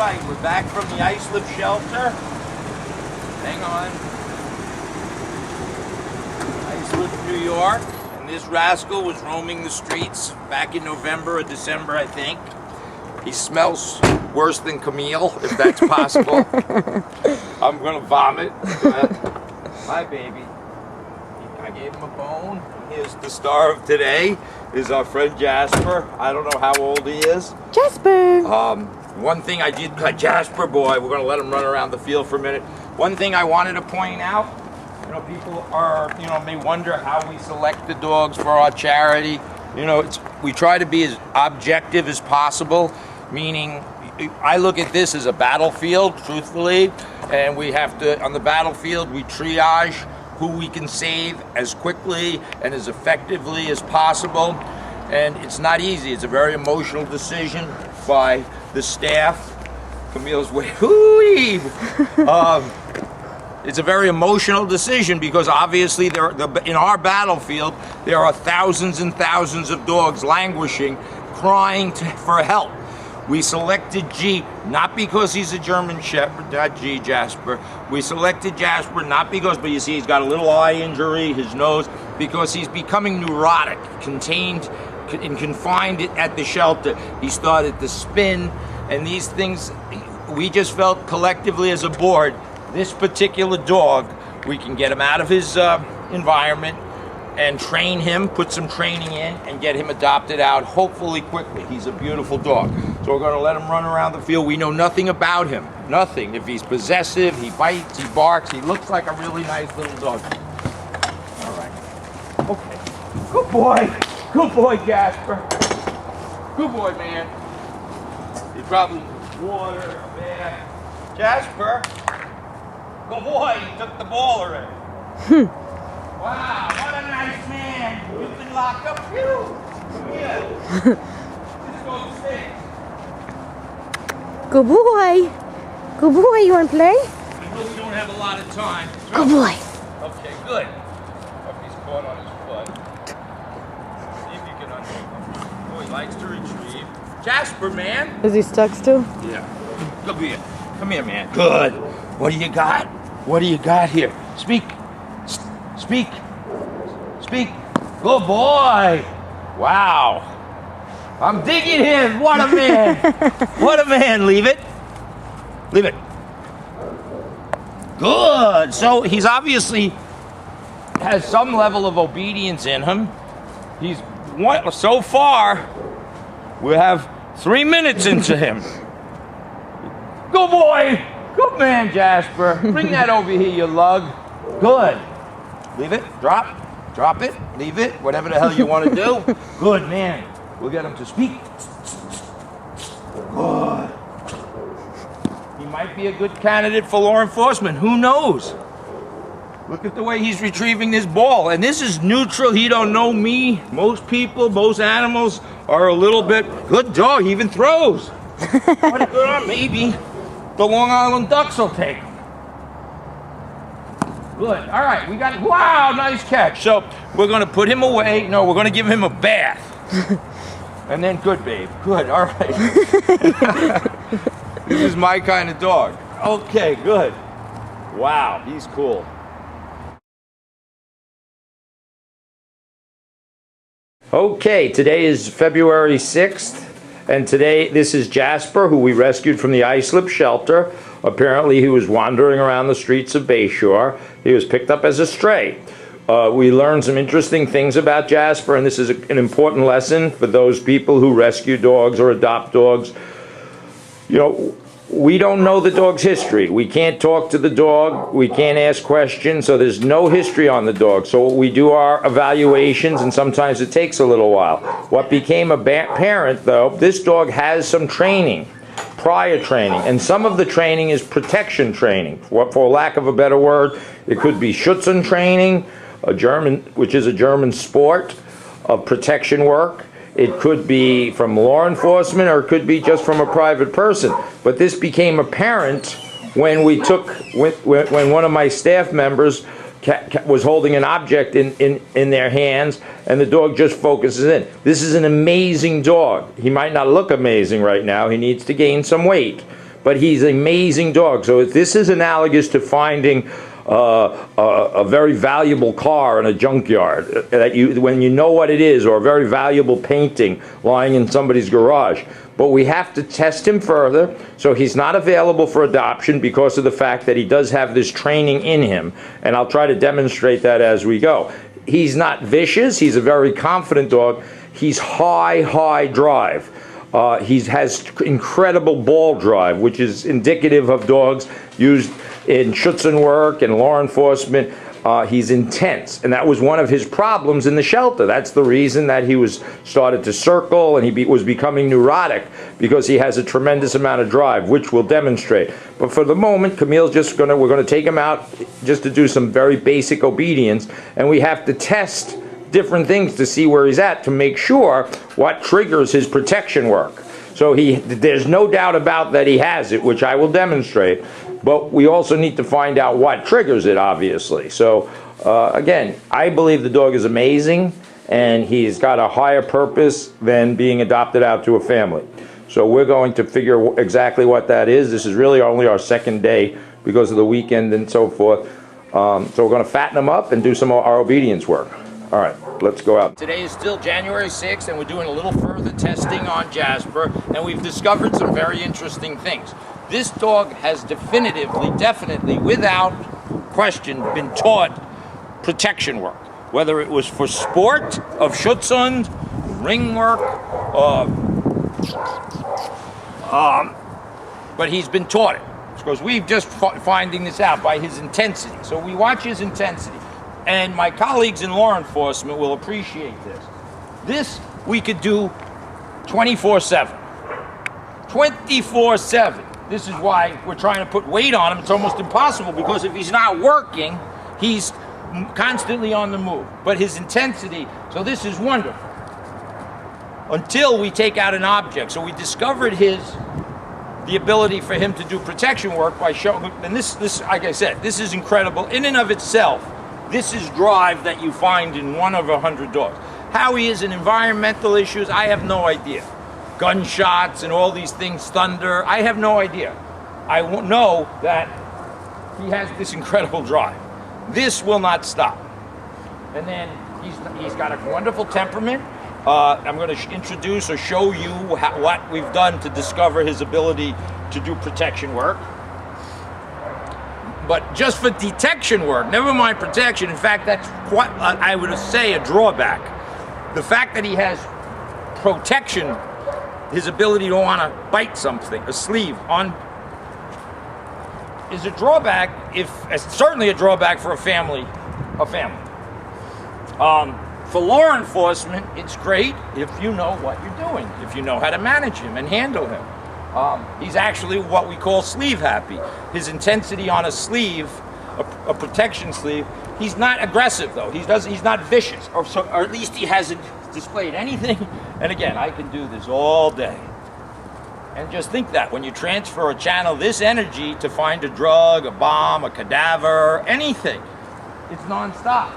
right, we're back from the Islip shelter. Hang on. Islip, New York. And this rascal was roaming the streets back in November or December, I think. He smells worse than Camille, if that's possible. I'm gonna vomit. Hi, baby. I gave him a bone. Here's the star of today, is our friend Jasper. I don't know how old he is. Jasper! One thing I did, Jasper boy, we're gonna let him run around the field for a minute. One thing I wanted to point out, people are, may wonder how we select the dogs for our charity. We try to be as objective as possible, meaning I look at this as a battlefield, truthfully, and we have to, on the battlefield, we triage who we can save as quickly and as effectively as possible. And it's not easy. It's a very emotional decision by the staff. Camille's way, hoo-wee! It's a very emotional decision because obviously in our battlefield, there are thousands and thousands of dogs languishing, crying for help. We selected G, not because he's a German Shepherd, not G, Jasper. We selected Jasper not because, but you see he's got a little eye injury, his nose, because he's becoming neurotic, contained and confined at the shelter. He started to spin, and these things, we just felt collectively as a board, this particular dog, we can get him out of his environment and train him, put some training in, and get him adopted out, hopefully quickly. He's a beautiful dog. So we're gonna let him run around the field. We know nothing about him, nothing. If he's possessive, he bites, he barks, he looks like a really nice little dog. All right, okay. Good boy, Jasper. Good boy, man. He probably water, a bath. Jasper, good boy, he took the ball already. Wow, what a nice man. You've been locked up. Come here. Let's go upstairs. Good boy. Good boy, you want to play? I know we don't have a lot of time. Good boy. Okay, good. Hope he's caught on his foot. See if you can unhook him. Oh, he likes to retrieve. Jasper, man. Is he stuck still? Yeah. Come here. Come here, man. Good. What do you got? What do you got here? Speak. Speak. Speak. Good boy. Wow. I'm digging him. What a man. What a man. Leave it. Leave it. Good. So he's obviously has some level of obedience in him. So far, we have 3 minutes into him. Good boy. Good man, Jasper. Bring that over here, you lug. Good. Leave it, drop it, leave it, whatever the hell you want to do. Good man. We'll get him to speak. Good. He might be a good candidate for law enforcement. Who knows? Look at the way he's retrieving this ball. And this is neutral. He don't know me. Most people, most animals are a little bit, good dog, he even throws. What a good arm. Maybe the Long Island Ducks will take him. Good. All right, we got it. Wow, nice catch. So we're going to put him away. No, we're going to give him a bath. And then, good, babe. Good. All right. This is my kind of dog. Okay, good. Wow, he's cool. Okay, today is February 6th. And today, this is Jasper, who we rescued from the Islip shelter. Apparently, he was wandering around the streets of Bayshore. He was picked up as a stray. We learned some interesting things about Jasper, and this is an important lesson for those people who rescue dogs or adopt dogs. We don't know the dog's history. We can't talk to the dog. We can't ask questions, so there's no history on the dog. So we do our evaluations, and sometimes it takes a little while. What became apparent, though, this dog has some training, prior training, and some of the training is protection training. For lack of a better word, it could be Schutzen training, which is a German sport of protection work. It could be from law enforcement, or it could be just from a private person. But this became apparent when when one of my staff members was holding an object in their hands, and the dog just focuses in. This is an amazing dog. He might not look amazing right now. He needs to gain some weight. but he's an amazing dog. So this is analogous to finding a very valuable car in a junkyard that when you know what it is, or a very valuable painting lying in somebody's garage. But we have to test him further, so he's not available for adoption because of the fact that he does have this training in him, and I'll try to demonstrate that as we go. He's not vicious. He's a very confident dog. He's high drive. He has incredible ball drive, which is indicative of dogs used in Schutzen work and law enforcement. He's intense, and that was one of his problems in the shelter. That's the reason that he started to circle, and he was becoming neurotic, because he has a tremendous amount of drive, which we'll demonstrate. But for the moment, Camille's we're gonna take him out just to do some very basic obedience, and we have to test different things to see where he's at, to make sure what triggers his protection work. So there's no doubt about that he has it, which I will demonstrate, but we also need to find out what triggers it, obviously. So again, I believe the dog is amazing, and he's got a higher purpose than being adopted out to a family. So we're going to figure exactly what that is. This is really only our second day because of the weekend and so forth. So we're going to fatten him up and do some of our obedience work. All right, let's go out. Today is still January 6th, and we're doing a little further testing on Jasper, and we've discovered some very interesting things. This dog has definitely, without question, been taught protection work, whether it was for sport, of Schutzhund, ring work, but he's been taught it, because we've just finding this out by his intensity. So we watch his intensity. And my colleagues in law enforcement will appreciate this. This we could do 24/7. 24/7. This is why we're trying to put weight on him. It's almost impossible, because if he's not working, he's constantly on the move. But his intensity, so this is wonderful. Until we take out an object. So we discovered the ability for him to do protection work by showing, and this, like I said, this is incredible in and of itself. This is drive that you find in 1 of 100 dogs. How he is in environmental issues, I have no idea. Gunshots and all these things, thunder, I have no idea. I know that he has this incredible drive. This will not stop. And then he's got a wonderful temperament. I'm going to introduce or show you what we've done to discover his ability to do protection work. But just for detection work, never mind protection, in fact, that's quite, I would say, a drawback. The fact that he has protection, his ability to want to bite something, a sleeve, is a drawback, it's certainly a drawback for a family. For law enforcement, it's great if you know what you're doing, if you know how to manage him and handle him. He's actually what we call sleeve happy. His intensity on a sleeve, a protection sleeve, he's not aggressive though. He's not vicious, or at least he hasn't displayed anything. And again, I can do this all day. And just think that when you transfer or channel this energy to find a drug, a bomb, a cadaver, anything, it's nonstop.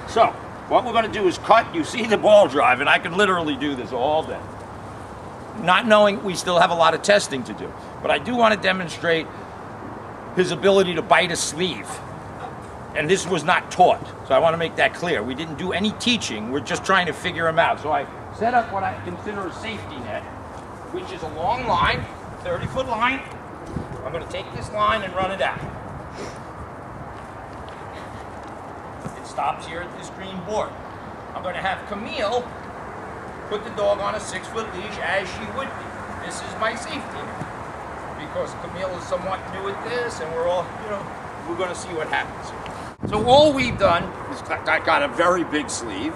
So, what we're going to do is cut. You see the ball drive, and I can literally do this all day. Not knowing we still have a lot of testing to do. But I do want to demonstrate his ability to bite a sleeve. And this was not taught. So I want to make that clear. We didn't do any teaching. We're just trying to figure him out. So I set up what I consider a safety net, which is a long line, 30-foot line. I'm going to take this line and run it out. It stops here at this green board. I'm going to have Camille put the dog on a 6-foot leash as she would be. This is my safety net, because Camille is somewhat new at this, and we're all, we're going to see what happens here. So all we've done is got a very big sleeve,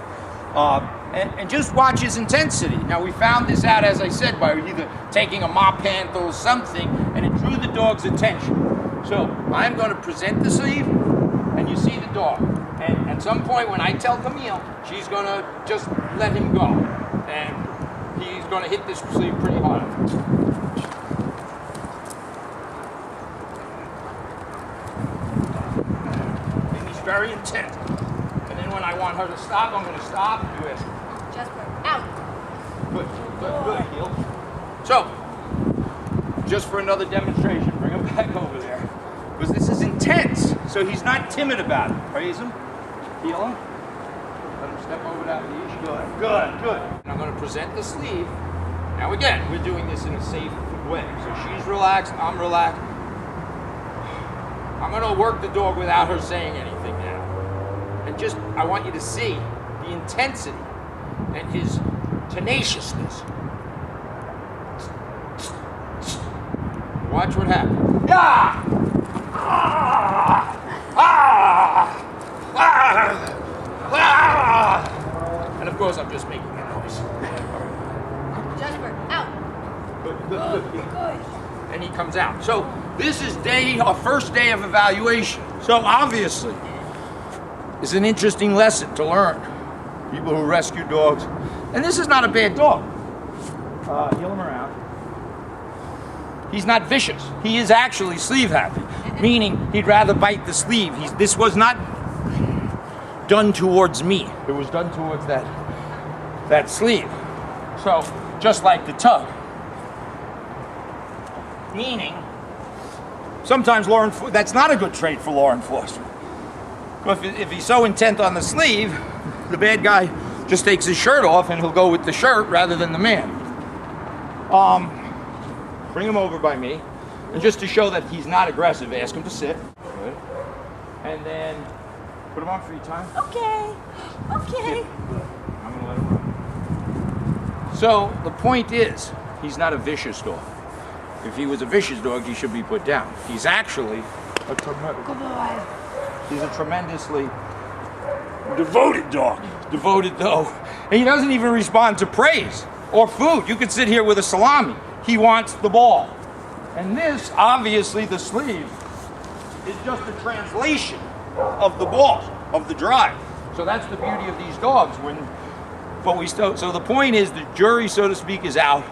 and just watch his intensity. Now we found this out, as I said, by either taking a mop handle or something, and it drew the dog's attention. So I'm going to present the sleeve, and you see the dog. And at some point when I tell Camille, she's going to just let him go. And he's going to hit this sleeve pretty hard. And he's very intense. And then when I want her to stop, I'm going to stop. You ask. Jasper, out. Good, heel. So, just for another demonstration. Bring him back over there. Because this is intense. So he's not timid about it. Praise him. Heel him. Let him step over that leash. Good, good, good. And I'm going to present the sleeve. Now again, we're doing this in a safe way. So she's relaxed, I'm relaxed. I'm going to work the dog without her saying anything now. And just, I want you to see the intensity and his tenaciousness. Watch what happens. Yeah! Ah! Ah! Ah! Ah! And of course, I'm just making a noise. Jasper, out. Good, good, good. And he comes out. So this is our first day of evaluation. So obviously, it's an interesting lesson to learn. People who rescue dogs. And this is not a bad dog. Heel him around. He's not vicious. He is actually sleeve happy, meaning he'd rather bite the sleeve. This was not done towards me. It was done towards that sleeve. So just like the tug. Meaning, sometimes that's not a good trait for law enforcement. If he's so intent on the sleeve, the bad guy just takes his shirt off and he'll go with the shirt rather than the man. Bring him over by me. And just to show that he's not aggressive, ask him to sit. Good. And then put him on free time. Okay. Okay. I'm gonna let him run. So the point is, he's not a vicious dog. If he was a vicious dog, he should be put down. He's actually a tremendously devoted dog. Devoted though. And he doesn't even respond to praise or food. You could sit here with a salami. He wants the ball. And this, obviously, the sleeve, is just a translation of the ball, of the drive. So that's the beauty of these dogs. So the point is, the jury, so to speak, is out.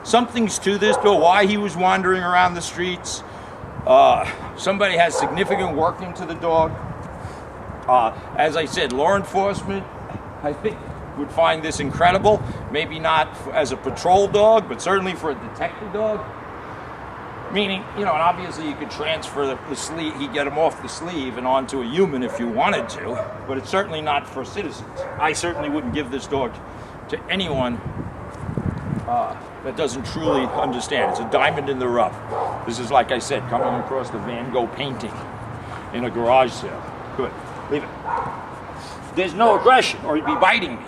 Something's to this dog, why he was wandering around the streets. Somebody has significant work into the dog. As I said, law enforcement, I think, would find this incredible. Maybe not as a patrol dog, but certainly for a detective dog. Meaning, and obviously you could transfer the sleeve, you get him off the sleeve and onto a human if you wanted to, but it's certainly not for citizens. I certainly wouldn't give this dog to anyone that doesn't truly understand. It's a diamond in the rough. This is, like I said, coming across the Van Gogh painting in a garage sale. Good. Leave it. There's no aggression, or he'd be biting me.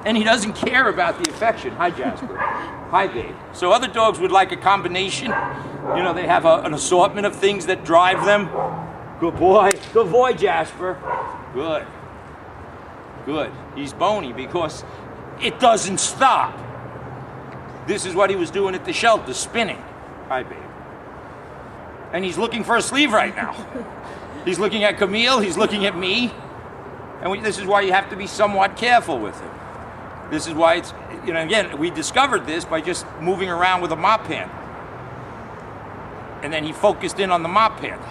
And he doesn't care about the affection. Hi, Jasper. Hi, babe. So other dogs would like a combination. They have an assortment of things that drive them. Good boy. Good boy, Jasper. Good. Good. He's bony because it doesn't stop. This is what he was doing at the shelter, spinning. Hi, babe. And he's looking for a sleeve right now. He's looking at Camille. He's looking at me. And this is why you have to be somewhat careful with him. This is why it's, again, we discovered this by just moving around with a mop handle. And then he focused in on the mop handle.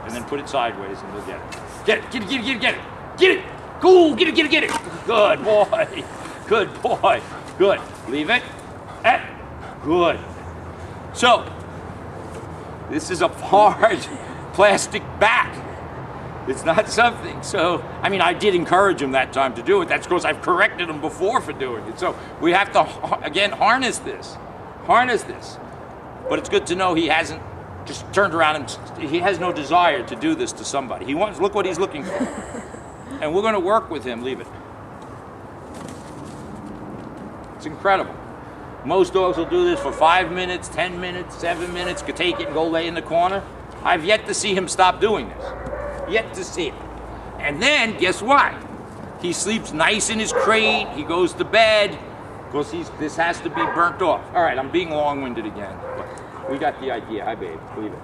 And then put it sideways and he'll get it. Get it, get it, get it, get it, get it. Get it. Cool, get it, get it, get it. Good boy. Good boy. Good. Leave it. Good. So, this is a hard plastic back. It's not something. So, I did encourage him that time to do it. That's because I've corrected him before for doing it. So we have to, again, harness this. Harness this. But it's good to know he hasn't just turned around and he has no desire to do this to somebody. Look what he's looking for. And we're going to work with him. Leave it. It's incredible. Most dogs will do this for 5 minutes, 10 minutes, 7 minutes, could take it and go lay in the corner. I've yet to see him stop doing this. Yet to see it. And then, guess what? He sleeps nice in his crate, he goes to bed, because this has to be burnt off. All right, I'm being long-winded again, but we got the idea. Hi, babe. Leave it.